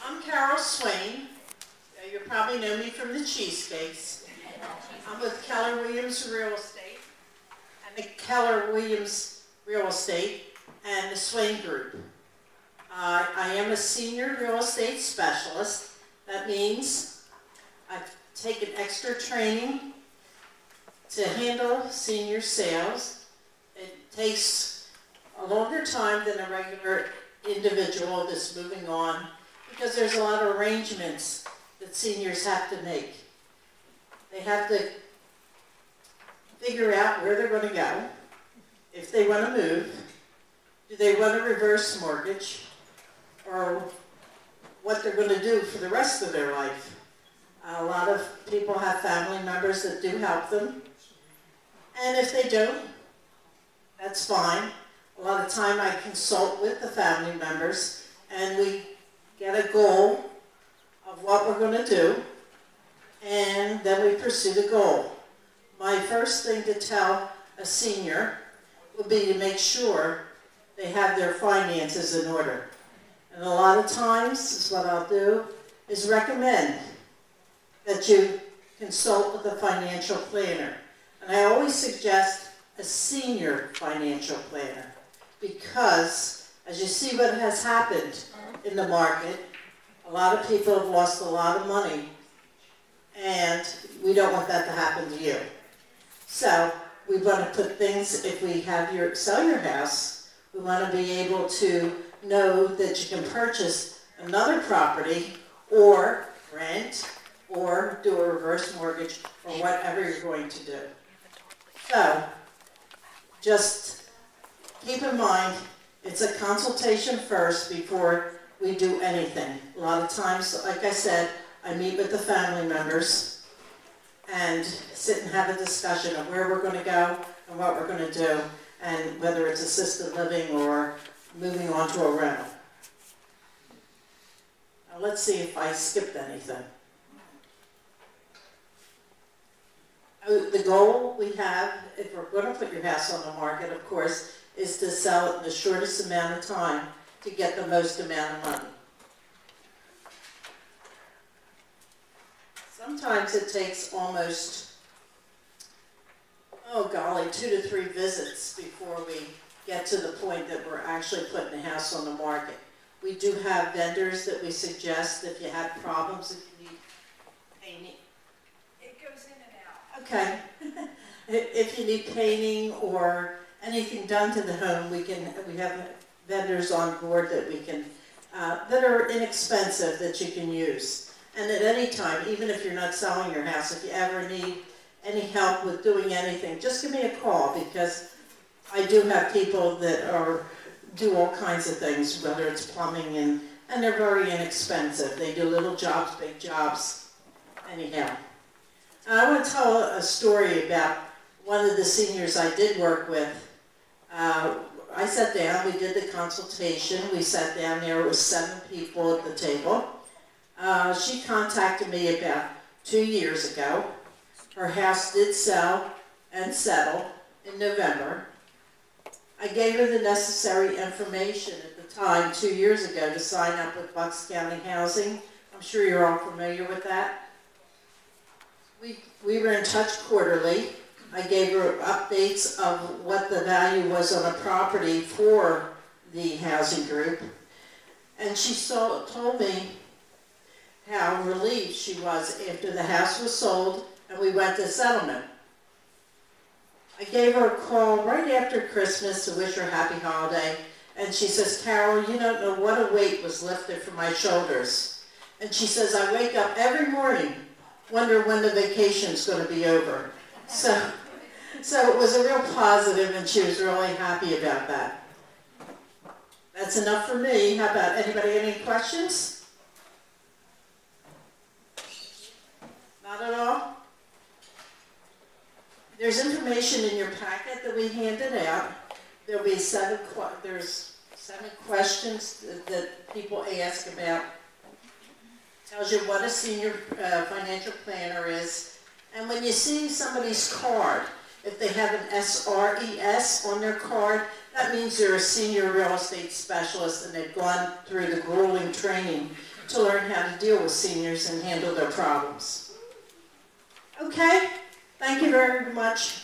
I'm Carol Swain. You probably know me from the cheesecakes. I'm with Keller Williams Real Estate and the Keller Williams Real Estate and the Swain Group. I am a senior real estate specialist. That means I've taken extra training to handle senior sales. It takes a longer time than a regular individual that's moving on because there's a lot of arrangements that seniors have to make. They have to figure out where they're going to go, if they want to move, do they want a reverse mortgage, or what they're going to do for the rest of their life. A lot of people have family members that do help them, and if they don't, that's fine. A lot of time I consult with the family members, and we get a goal of what we're going to do, and then we pursue the goal. My first thing to tell a senior would be to make sure they have their finances in order. And a lot of times, is what I'll do, is recommend that you consult with a financial planner. And I always suggest a senior financial planner because, as you see what has happened in the market, a lot of people have lost a lot of money, and we don't want that to happen to you. So we want to put things, if we have sell your house, we want to be able to know that you can purchase another property or rent or do a reverse mortgage or whatever you're going to do. So just keep in mind, it's a consultation first before we do anything. A lot of times, like I said, I meet with the family members and sit and have a discussion of where we're going to go and what we're going to do, and whether it's assisted living or moving on to a rental. Now let's see if I skipped anything. The goal we have, if we're going to put your house on the market, of course, is to sell it in the shortest amount of time to get the most amount of money. Sometimes it takes almost, oh golly, 2 to 3 visits before we get to the point that we're actually putting the house on the market. We do have vendors that we suggest if you have problems, if you need painting. It goes in and out. Okay. If you need painting or anything done to the home, we have vendors on board that we can, that are inexpensive that you can use. And at any time, even if you're not selling your house, if you ever need any help with doing anything, just give me a call, because I do have people that do all kinds of things, whether it's plumbing, and they're very inexpensive. They do little jobs, big jobs, anyhow. And I want to tell a story about one of the seniors I did work with. I sat down, we did the consultation, we sat down, there was 7 people at the table. She contacted me about 2 years ago. Her house did sell and settle in November. I gave her the necessary information at the time, 2 years ago, to sign up with Bucks County Housing. I'm sure you're all familiar with that. We were in touch quarterly. I gave her updates of what the value was on a property for the housing group. And she told me how relieved she was after the house was sold and we went to settlement. I gave her a call right after Christmas to wish her a happy holiday, and she says, "Carol, you don't know what a weight was lifted from my shoulders." And she says, "I wake up every morning, wonder when the vacation's going to be over." So it was a real positive, and she was really happy about that. That's enough for me. How about anybody? Any questions? Not at all? There's information in your packet that we handed out. There'll be 7 questions that people ask about. Tells you what a senior financial planner is. And when you see somebody's card, if they have an SRES on their card, That means they're a senior real estate specialist and they've gone through the grueling training to learn how to deal with seniors and handle their problems. Okay, thank you very much.